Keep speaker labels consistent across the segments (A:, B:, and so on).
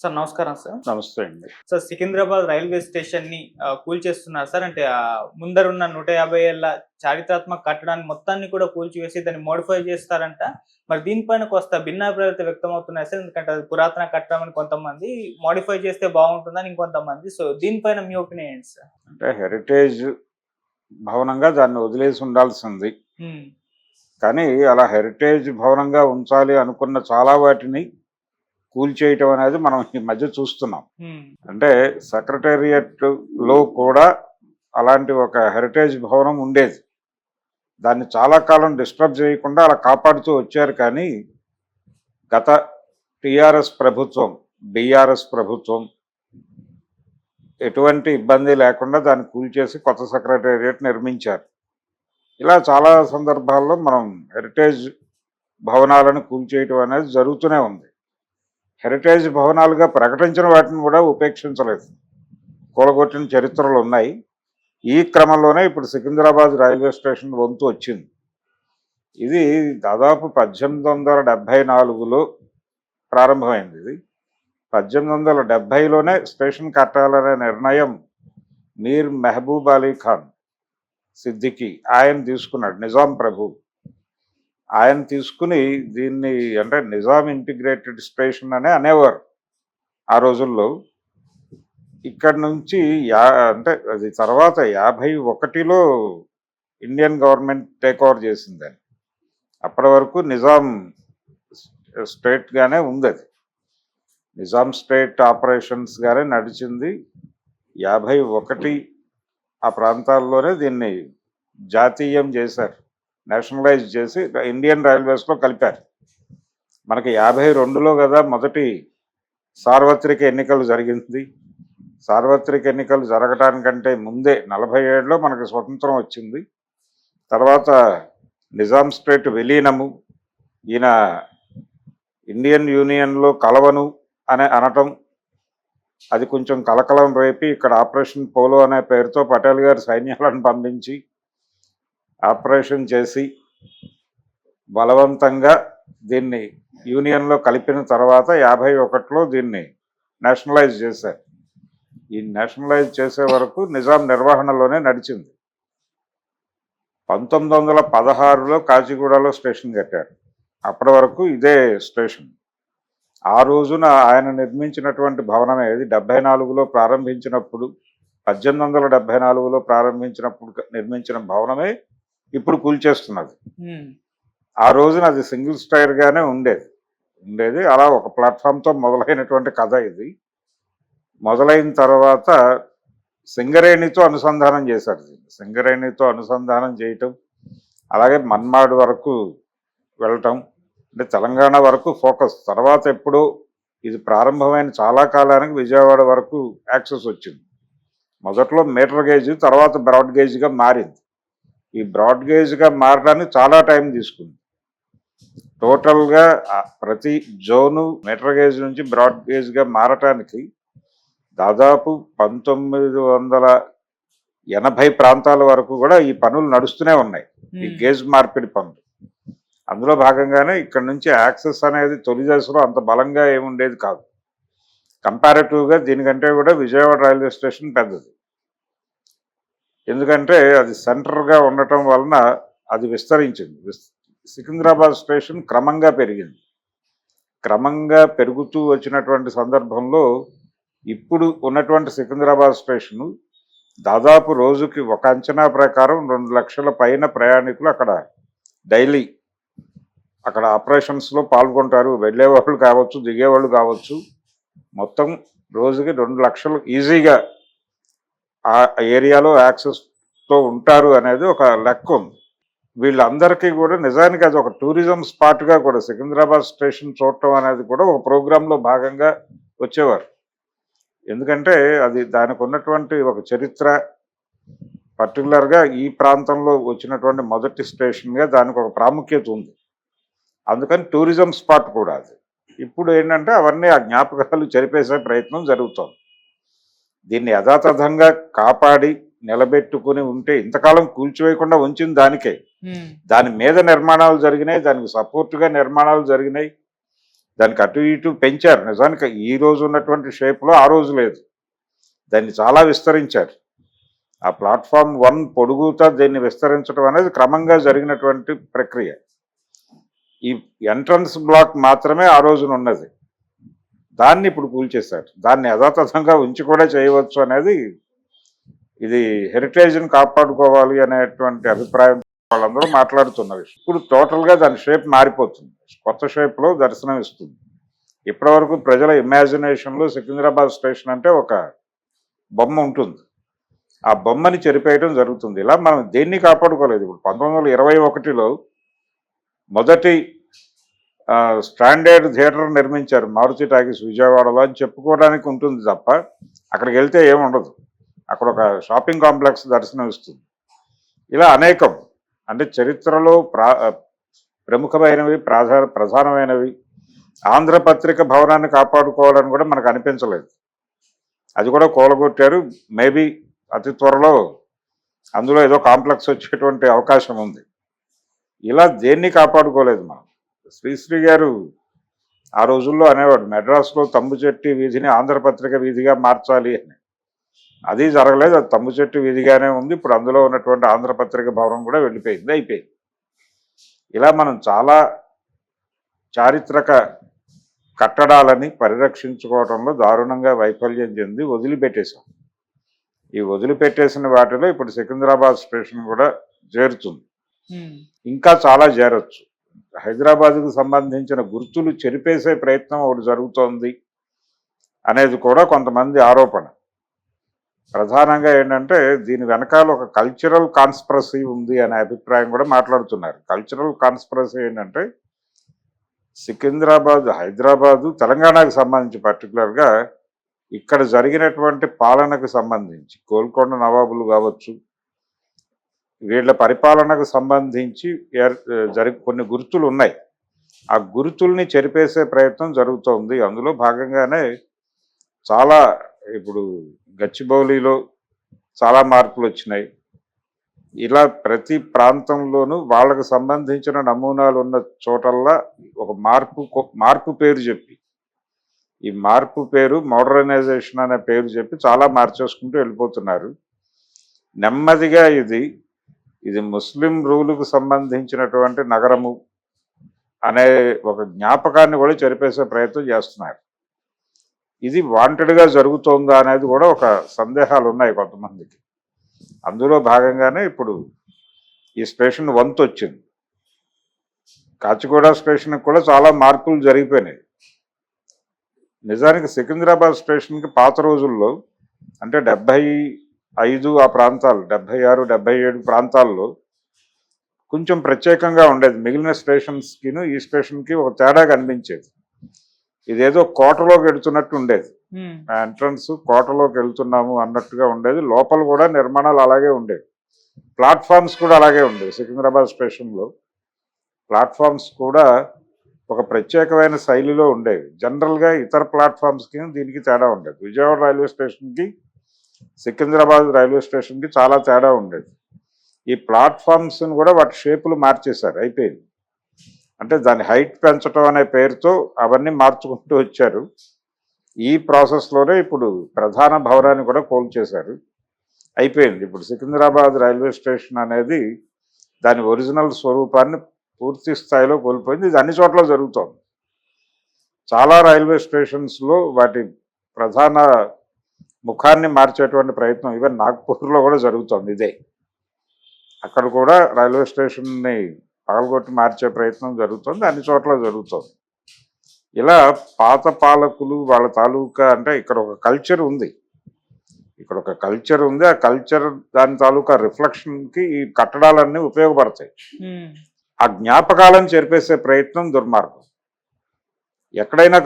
A: Sir నమస్కారం sir.
B: నమస్తే అండి.
A: సార్ సికింద్రాబాద్ రైల్వే స్టేషన్‌ని కూల్చేస్తున్నారు సార్. అంటే ముందరున్న 150 ఏళ్ల చారిత్రాత్మక కట్టడాన్ని మొత్తాన్ని కూడా కూల్చివేసి దాన్ని మోడిఫై చేస్తారంట. మరి దీనిపైన కొంత భిన్నాభిప్రాయాలు వ్యక్తమవుతున్నాయి సార్. ఎందుకంటే అది పురాతన కట్టడం అని కొంతమంది, మోడిఫై చేస్తే బాగుంటుందని ఇంకొంతమంది. సో దీనిపైన మీ ఒపీనియన్ ఏంటి సార్?
B: అంటే హెరిటేజ్ భవనంగా దాన్ని వదిలేసి ఉండాల్సింది.
A: హ్మ్.
B: కానీ అలా హెరిటేజ్ భవనంగా ఉంచాలి అనుకున్న చాలా వాటిని కూల్చేయటం అనేది మనం ఈ మధ్య చూస్తున్నాం.
A: హ్మ్.
B: అంటే సెక్రటేరియట్‌లో కూడా అలాంటి ఒక హెరిటేజ్ భవనం ఉండేది. దాన్ని చాలా కాలం డిస్టర్బ్ చేయకుండా అలా కాపాడుతూ వచ్చారు. కానీ గత టీఆర్ఎస్ ప్రభుత్వం, బీఆర్ఎస్ ప్రభుత్వం ఎటువంటి ఇబ్బంది లేకుండా దాన్ని కూల్చేసి కొత్త సెక్రటేరియట్ నిర్మించారు. ఇలా చాలా సందర్భాల్లో మనం హెరిటేజ్ భవనాలను కూల్చేయటం అనేది జరుగుతూనే ఉంది. హెరిటేజ్ భవనాలుగా ప్రకటించిన వాటిని కూడా ఉపేక్షించలేదు, కూలగొట్టిన చరిత్రలు ఉన్నాయి. ఈ క్రమంలోనే ఇప్పుడు సికింద్రాబాద్ రైల్వే స్టేషన్ వంతు వచ్చింది. ఇది దాదాపు 1874లో ప్రారంభమైంది. ఇది 1870లోనే స్టేషన్ కట్టాలనే నిర్ణయం మీర్ మెహబూబ్ అలీ ఖాన్ సిద్దికి ఆయన తీసుకున్నాడు. నిజాం ప్రభు ఆయన తీసుకుని దీన్ని, అంటే నిజాం ఇంటిగ్రేటెడ్ స్టేషన్ అనే అనేవారు ఆ రోజుల్లో. ఇక్కడ నుంచి అంటే అది తర్వాత 51లో ఇండియన్ గవర్నమెంట్ టేక్ ఓవర్ చేసిందని. అప్పటి వరకు నిజాం స్టేట్గానే ఉంది. అది నిజాం స్టేట్ ఆపరేషన్స్గానే నడిచింది. 51 ఆ ప్రాంతాల్లోనే దీన్ని జాతీయం చేశారు, నేషనలైజ్ చేసి ఇండియన్ రైల్వేస్లో కలిపారు. మనకి 52లో కదా మొదటి సార్వత్రిక ఎన్నికలు జరిగింది. సార్వత్రిక ఎన్నికలు జరగటానికంటే ముందే 47లో మనకి స్వతంత్రం వచ్చింది. తర్వాత నిజాం స్టేట్ విలీనము, ఈయన ఇండియన్ యూనియన్లో కలవను అనటం, అది కొంచెం కలకలం రేపి ఇక్కడ ఆపరేషన్ పోలో అనే పేరుతో పటేల్ గారు సైన్యాలను పంపించి ఆపరేషన్ చేసి బలవంతంగా దీన్ని యూనియన్లో కలిపిన తర్వాత 51లో దీన్ని నేషనలైజ్ చేశారు. ఈ నేషనలైజ్ చేసే వరకు నిజాం నిర్వహణలోనే నడిచింది. 1916లో కాచిగూడలో స్టేషన్ కట్టారు. అప్పటి వరకు ఇదే స్టేషన్. ఆ రోజున ఆయన నిర్మించినటువంటి భవనమే ఇది. 74లో ప్రారంభించినప్పుడు, 1874లో ప్రారంభించినప్పుడు నిర్మించిన భవనమే ఇప్పుడు కూల్చేస్తున్నది. ఆ రోజున అది సింగిల్ స్టైర్గానే ఉండేది. అలా ఒక ప్లాట్ఫామ్తో మొదలైనటువంటి కథ ఇది. మొదలైన తర్వాత సింగరేణితో అనుసంధానం చేశారు. సింగరేణితో అనుసంధానం చేయటం, అలాగే మన్మాడ్ వరకు వెళ్ళటం, అంటే తెలంగాణ వరకు ఫోకస్. తర్వాత ఎప్పుడో ఇది ప్రారంభమైన చాలా కాలానికి విజయవాడ వరకు యాక్సెస్ వచ్చింది. మొదట్లో మీటర్ గేజ్, తర్వాత బ్రాడ్ గేజ్గా మారింది. ఈ బ్రాడ్ గేజ్గా మారడానికి చాలా టైం తీసుకుంది. టోటల్గా ప్రతి జోను మీటర్ గేజ్ నుంచి బ్రాడ్ గేజ్గా మారటానికి దాదాపు 1980 ప్రాంతాల వరకు కూడా ఈ పనులు నడుస్తూనే ఉన్నాయి, ఈ గేజ్ మార్పిడి పనులు. అందులో భాగంగానే ఇక్కడ నుంచి యాక్సెస్ అనేది తొలి దశలో అంత బలంగా ఏముండేది కాదు. కంపారిటివ్గా దీనికంటే కూడా విజయవాడ రైల్వే స్టేషన్ పెద్దది. ఎందుకంటే అది సెంటర్గా ఉండటం వలన అది విస్తరించింది. సికింద్రాబాద్ స్టేషన్ క్రమంగా పెరిగింది. క్రమంగా పెరుగుతూ వచ్చినటువంటి సందర్భంలో ఇప్పుడు ఉన్నటువంటి సికింద్రాబాద్ స్టేషను దాదాపు రోజుకి ఒక అంచనా ప్రకారం 2 లక్షల పైన ప్రయాణికులు అక్కడ డైలీ అక్కడ ఆపరేషన్స్లో పాల్గొంటారు. వెళ్ళేవాళ్ళు కావచ్చు, దిగేవాళ్ళు కావచ్చు. మొత్తం రోజుకి 2 లక్షలు ఈజీగా ఆ ఏరియాలో యాక్సెస్తో ఉంటారు అనేది ఒక లెక్క ఉంది. వీళ్ళందరికీ కూడా నిజానికి అది ఒక టూరిజం స్పాట్గా కూడా సికింద్రాబాద్ స్టేషన్ చూడటం అనేది కూడా ఒక ప్రోగ్రాంలో భాగంగా వచ్చేవారు. ఎందుకంటే అది దానికి ఉన్నటువంటి ఒక చరిత్ర, పర్టికులర్గా ఈ ప్రాంతంలో వచ్చినటువంటి మొదటి స్టేషన్గా దానికి ఒక ప్రాముఖ్యత ఉంది. అందుకని టూరిజం స్పాట్ కూడా అది. ఇప్పుడు ఏంటంటే అవన్నీ ఆ జ్ఞాపకాలు చెరిపేసే ప్రయత్నం జరుగుతోంది. దీన్ని యథాతథంగా కాపాడి నిలబెట్టుకుని ఉంటే, ఇంతకాలం కూల్చివేయకుండా ఉంచింది దానికే. దాని మీద నిర్మాణాలు జరిగినాయి, దానికి సపోర్ట్గా నిర్మాణాలు జరిగినాయి. దానికి అటు ఇటు పెంచారు. నిజానికి ఈ రోజు ఉన్నటువంటి షేప్లో ఆ రోజు లేదు, దాన్ని చాలా విస్తరించారు. ఆ ప్లాట్ఫామ్ 1 పొడుగుతా దీన్ని విస్తరించడం అనేది క్రమంగా జరిగినటువంటి ప్రక్రియ. ఈ ఎంట్రన్స్ బ్లాక్ మాత్రమే ఆ రోజున ఉన్నది, దాన్ని ఇప్పుడు కూల్చేశారు. దాన్ని యథాతథంగా ఉంచి కూడా చేయవచ్చు అనేది, ఇది హెరిటేజ్ని కాపాడుకోవాలి అనేటువంటి అభిప్రాయం వాళ్ళందరూ మాట్లాడుతున్న విషయం. ఇప్పుడు టోటల్గా దాని షేప్ మారిపోతుంది, కొత్త షేప్లో దర్శనం ఇస్తుంది. ఇప్పటివరకు ప్రజల ఇమాజినేషన్లో సికింద్రాబాద్ స్టేషన్ అంటే ఒక బొమ్మ ఉంటుంది, ఆ బొమ్మని చెరిపేయడం జరుగుతుంది. ఇలా మనం దేన్ని కాపాడుకోలేదు. ఇప్పుడు 1921లో మొదటి స్టాండర్డ్ థియేటర్ నిర్మించారు మారుతి టాకీస్ విజయవాడలో అని చెప్పుకోవడానికి ఉంటుంది తప్ప అక్కడికి వెళ్తే ఏముండదు. అక్కడ ఒక షాపింగ్ కాంప్లెక్స్ దర్శనం ఇస్తుంది. ఇలా అనేకం, అంటే చరిత్రలో ప్రముఖమైనవి, ప్రధానమైనవి. ఆంధ్రపత్రిక భవనాన్ని కాపాడుకోవాలని కూడా మనకు అనిపించలేదు, అది కూడా కూలగొట్టారు. మేబీ అతి త్వరలో అందులో ఏదో కాంప్లెక్స్ వచ్చేటువంటి అవకాశం ఉంది. ఇలా దేన్ని కాపాడుకోలేదు మనం. శ్రీశ్రీ గారు ఆ రోజుల్లో అనేవాడు, మెడ్రాస్లో తంబుచెట్టి వీధిని ఆంధ్రపత్రిక వీధిగా మార్చాలి అని. అది జరగలేదు, అది తంబుచెట్టి వీధిగానే ఉంది. ఇప్పుడు అందులో ఉన్నటువంటి ఆంధ్రపత్రిక భవనం కూడా వెళ్ళిపోయింది, అయిపోయింది. ఇలా మనం చాలా చారిత్రక కట్టడాలని పరిరక్షించుకోవడంలో దారుణంగా వైఫల్యం చెంది వదిలిపెట్టేశాం. ఈ వదిలిపెట్టేసిన వాటిలో ఇప్పుడు సికింద్రాబాద్ స్టేషన్ కూడా చేరుతుంది, ఇంకా చాలా చేరొచ్చు. హైదరాబాద్కు సంబంధించిన గుర్తులు చెరిపేసే ప్రయత్నం ఒకటి జరుగుతోంది అనేది కూడా కొంతమంది ఆరోపణ. ప్రధానంగా ఏంటంటే దీని వెనకాల ఒక కల్చరల్ కాన్స్పిరసీ ఉంది అనే అభిప్రాయం కూడా మాట్లాడుతున్నారు. కల్చరల్ కాన్స్పిరసీ ఏంటంటే సికింద్రాబాద్, హైదరాబాదు, తెలంగాణకు సంబంధించి పర్టికులర్గా ఇక్కడ జరిగినటువంటి పాలనకు సంబంధించి గోల్కొండ నవాబులు కావచ్చు, వీళ్ళ పరిపాలనకు సంబంధించి కొన్ని గుర్తులు ఉన్నాయి. ఆ గుర్తుల్ని చెరిపేసే ప్రయత్నం జరుగుతోంది. అందులో భాగంగానే చాలా, ఇప్పుడు గచ్చిబౌలిలో చాలా మార్పులు వచ్చినాయి. ఇలా ప్రతి ప్రాంతంలోనూ వాళ్ళకు సంబంధించిన నమూనాలు ఉన్న చోటల్లా ఒక మార్పు పేరు చెప్పి, ఈ మార్పు పేరు మోడర్నైజేషన్ అనే పేరు చెప్పి చాలా మార్చేసుకుంటూ వెళ్ళిపోతున్నారు. నెమ్మదిగా ఇది ముస్లిం రూలుకు సంబంధించినటువంటి నగరము అనే ఒక జ్ఞాపకాన్ని కూడా చెరిపేసే ప్రయత్నం చేస్తున్నారు. ఇది వాంటెడ్గా జరుగుతోందా అనేది కూడా ఒక సందేహాలు ఉన్నాయి కొంతమందికి. అందులో భాగంగానే ఇప్పుడు ఈ స్టేషన్ వంతు వచ్చింది. కాచిగూడ స్టేషన్కి కూడా చాలా మార్పులు జరిగిపోయినాయి. నిజానికి సికింద్రాబాద్ స్టేషన్కి పాత రోజుల్లో అంటే 75 ఆ ప్రాంతాలు, 76, 77 ప్రాంతాల్లో కొంచెం ప్రత్యేకంగా ఉండేది. మిగిలిన స్టేషన్స్కిను ఈ స్టేషన్కి ఒక తేడా కనిపించేది. ఇదేదో కోటలోకి వెళుతున్నట్టు ఉండేది, ఎంట్రన్స్ కోటలోకి వెళ్తున్నాము అన్నట్టుగా ఉండేది. లోపల కూడా నిర్మాణాలు అలాగే ఉండేవి, ప్లాట్ఫామ్స్ కూడా అలాగే ఉండేవి. సికింద్రాబాద్ స్టేషన్లో ప్లాట్ఫామ్స్ కూడా ఒక ప్రత్యేకమైన శైలిలో ఉండేవి. జనరల్గా ఇతర ప్లాట్ఫామ్స్కి దీనికి తేడా ఉండేది. విజయవాడ రైల్వే స్టేషన్కి సికింద్రాబాద్ రైల్వే స్టేషన్కి చాలా తేడా ఉండేది. ఈ ప్లాట్ఫామ్స్ని కూడా వాటి షేపులు మార్చేశారు, అయిపోయింది. అంటే దాని హైట్ పెంచడం అనే పేరుతో అవన్నీ మార్చుకుంటూ వచ్చారు. ఈ ప్రాసెస్లోనే ఇప్పుడు ప్రధాన భవనాన్ని కూడా కూల్చేశారు, అయిపోయింది. ఇప్పుడు సికింద్రాబాద్ రైల్వే స్టేషన్ అనేది దాని ఒరిజినల్ స్వరూపాన్ని పూర్తి స్థాయిలో కోల్పోయింది. ఇది అన్ని చోట్ల జరుగుతోంది. చాలా రైల్వే స్టేషన్స్లో వాటి ప్రధాన ముఖాన్ని మార్చేటువంటి ప్రయత్నం ఈవెన్ నాగ్పూర్లో కూడా జరుగుతోంది. ఇదే, అక్కడ కూడా రైల్వే స్టేషన్ని పగలగొట్టి మార్చే ప్రయత్నం జరుగుతుంది, అన్ని చోట్ల జరుగుతుంది. ఇలా పాత పాలకులు వాళ్ళ తాలూకా, అంటే ఇక్కడ ఒక కల్చర్ ఉంది, ఆ కల్చర్ దాని తాలూకా రిఫ్లెక్షన్కి ఈ కట్టడాలన్నీ ఉపయోగపడతాయి. ఆ జ్ఞాపకాలను చెరిపేసే ప్రయత్నం దుర్మార్గం. ఎక్కడైనా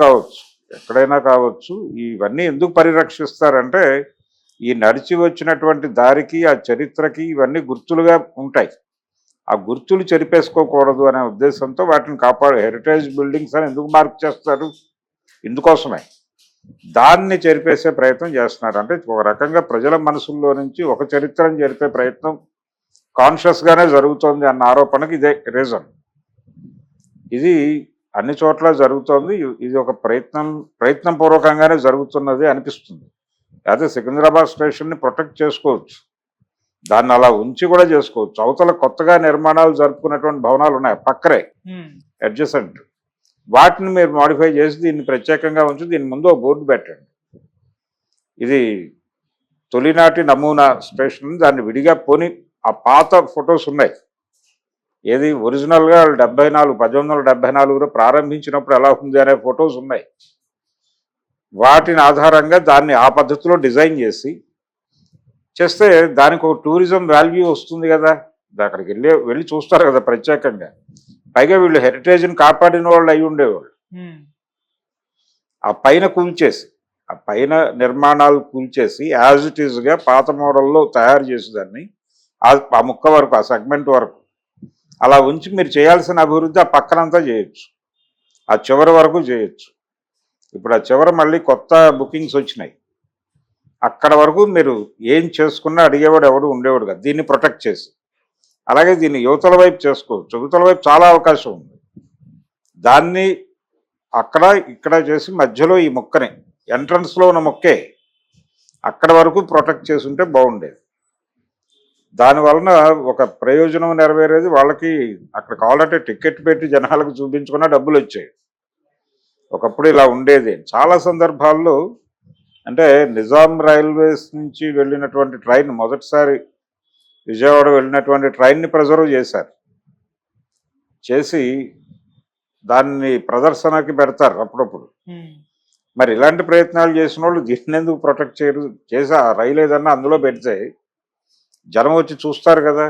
B: కావచ్చు. ఇవన్నీ ఎందుకు పరిరక్షిస్తారంటే ఈ నడిచి వచ్చినటువంటి దారికి, ఆ చరిత్రకి ఇవన్నీ గుర్తులుగా ఉంటాయి. ఆ గుర్తులు చెరిపేసుకోకూడదు అనే ఉద్దేశంతో వాటిని హెరిటేజ్ బిల్డింగ్స్ అని ఎందుకు మార్క్ చేస్తారు? ఇందుకోసమే. దాన్ని చెరిపేసే ప్రయత్నం చేస్తున్నారు. అంటే ఒక రకంగా ప్రజల మనసుల్లో నుంచి ఒక చరిత్రను జరిపే ప్రయత్నం కాన్షియస్గానే జరుగుతోంది అన్న ఆరోపణకి ఇదే రీజన్. ఇది అన్ని చోట్ల జరుగుతోంది. ఇది ఒక ప్రయత్నం పూర్వకంగానే జరుగుతున్నది అనిపిస్తుంది. అయితే సికింద్రాబాద్ స్టేషన్ని ప్రొటెక్ట్ చేసుకోవచ్చు, దాన్ని అలా ఉంచి కూడా చేసుకోవచ్చు. అవతల కొత్తగా నిర్మాణాలు జరుపుకున్నటువంటి భవనాలు ఉన్నాయి పక్కనే అడ్జసెంట్, వాటిని మీరు మాడిఫై చేసి దీన్ని ప్రత్యేకంగా ఉంచి దీని ముందు ఒక బోర్డు పెట్టండి, ఇది తొలినాటి నమూనా స్టేషన్, దాన్ని విడిగా పోని. ఆ పాత ఫొటోస్ ఉన్నాయి, ఏది ఒరిజినల్గా 1874లో ప్రారంభించినప్పుడు ఎలా ఉంది అనే ఫొటోస్ ఉన్నాయి. వాటిని ఆధారంగా దాన్ని ఆ పద్ధతిలో డిజైన్ చేస్తే దానికి ఒక టూరిజం వాల్యూ వస్తుంది కదా, అక్కడికి వెళ్ళి చూస్తారు కదా ప్రత్యేకంగా. పైగా వీళ్ళు హెరిటేజ్ని కాపాడిన వాళ్ళు అయి ఉండేవాళ్ళు. ఆ పైన కూల్చేసి, ఆ పైన నిర్మాణాలు కూల్చేసి యాజ్ ఇట్ ఈస్గా పాత మోడల్లో తయారు చేసేదాన్ని ఆ ముక్క వరకు, ఆ సెగ్మెంట్ వరకు అలా ఉంచి మీరు చేయాల్సిన అభివృద్ధి ఆ పక్కనంతా చేయొచ్చు, ఆ చివరి వరకు చేయొచ్చు. ఇప్పుడు ఆ చివర మళ్ళీ కొత్త బుకింగ్స్ వచ్చినాయి, అక్కడ వరకు మీరు ఏం చేసుకున్నా అడిగేవాడు ఎవడు ఉండేవాడు కదా, దీన్ని ప్రొటెక్ట్ చేసి. అలాగే దీన్ని యువతల వైపు చేసుకోవచ్చు, యువతల వైపు చాలా అవకాశం ఉంది. దాన్ని అక్కడ ఇక్కడ చేసి మధ్యలో ఈ మొక్కని, ఎంట్రన్స్లో ఉన్న మొక్కే అక్కడ వరకు ప్రొటెక్ట్ చేసి ఉంటే బాగుండేది. దానివలన ఒక ప్రయోజనం నెరవేరేది, వాళ్ళకి అక్కడ కావాలంటే టికెట్ పెట్టి జనాలకు చూపించుకున్న డబ్బులు వచ్చాయి. ఒకప్పుడు ఇలా ఉండేది. చాలా సందర్భాల్లో అంటే నిజాం రైల్వేస్ నుంచి వెళ్ళినటువంటి ట్రైన్, మొదటిసారి విజయవాడ వెళ్ళినటువంటి ట్రైన్ని ప్రిజర్వ్ చేసి దాన్ని ప్రదర్శనకి పెడతారు అప్పుడప్పుడు. మరి ఇలాంటి ప్రయత్నాలు చేసిన వాళ్ళు దీన్ని ఎందుకు ప్రొటెక్ట్ చేయరు? చేసి ఆ రైలు ఏదన్నా అందులో పెడితే జనం వచ్చి చూస్తారు కదా.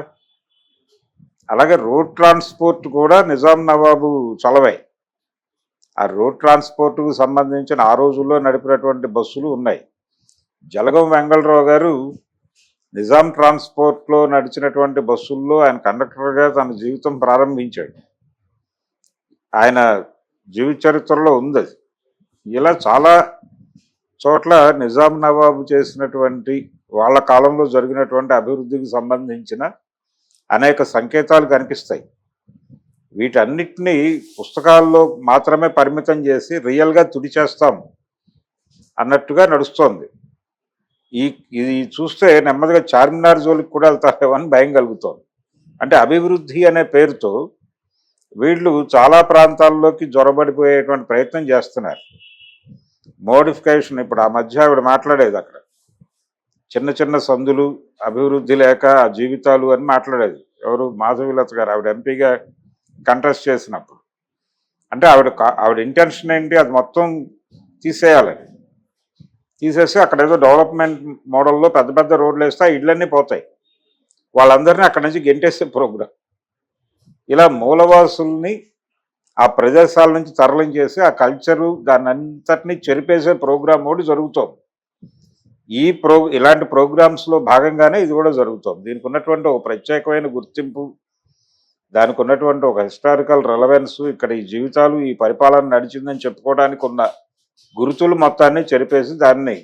B: అలాగే రోడ్ ట్రాన్స్పోర్ట్ కూడా నిజాం నవాబు చలవే. ఆ రోడ్ ట్రాన్స్పోర్ట్కు సంబంధించిన ఆ రోజుల్లో నడిపినటువంటి బస్సులు ఉన్నాయి. జలగం వెంగళరావు గారు నిజాం ట్రాన్స్పోర్ట్లో నడిచినటువంటి బస్సుల్లో ఆయన కండక్టర్గా తన జీవితం ప్రారంభించాడు. ఆయన జీవిత చరిత్రలో ఉంది అది. ఇలా చాలా చోట్ల నిజాం నవాబు చేసినటువంటి, వాళ్ళ కాలంలో జరిగినటువంటి అభివృద్ధికి సంబంధించిన అనేక సంకేతాలు కనిపిస్తాయి. వీటన్నిటినీ పుస్తకాల్లో మాత్రమే పరిమితం చేసి రియల్గా తుడిచేస్తాం అన్నట్టుగా నడుస్తోంది. ఇది చూస్తే నెమ్మదిగా చార్మినార్ జోలికి కూడా వెళ్తారేమో అని భయం కలుగుతోంది. అంటే అభివృద్ధి అనే పేరుతో వీళ్ళు చాలా ప్రాంతాల్లోకి జొరబడిపోయేటువంటి ప్రయత్నం చేస్తున్నారు. మోడిఫికేషన్, ఇప్పుడు ఆ మధ్య ఆవిడ మాట్లాడేది, అక్కడ చిన్న చిన్న సందులు, అభివృద్ధి లేక ఆ జీవితాలు అని మాట్లాడేది. ఎవరు? మాధవీలత గారు. ఆవిడ ఎంపీగా కంటెస్ట్ చేసినప్పుడు. అంటే ఆవిడ ఇంటెన్షన్ ఏంటి, అది మొత్తం తీసేయాలని. తీసేసి అక్కడ ఏదో డెవలప్మెంట్ మోడల్లో పెద్ద పెద్ద రోడ్లు వేస్తే ఆ ఇళ్ళన్నీ పోతాయి, వాళ్ళందరినీ అక్కడి నుంచి గెంటేసే ప్రోగ్రాం. ఇలా మూలవాసుల్ని ఆ ప్రదేశాల నుంచి తరలించేసి ఆ కల్చరు దాన్ని అంతటినీ చెరిపేసే ప్రోగ్రాం కూడా జరుగుతోంది. ఇలాంటి ప్రోగ్రామ్స్లో భాగంగానే ఇది కూడా జరుగుతోంది. దీనికి ఉన్నటువంటి ఒక ప్రత్యేకమైన గుర్తింపు, దానికి ఉన్నటువంటి ఒక హిస్టారికల్ రెలవెన్స్, ఇక్కడ ఈ జీవితాలు, ఈ పరిపాలన నడిచిందని చెప్పుకోవడానికి ఉన్న గుర్తులు మొత్తాన్ని చెరిపేసి దాన్ని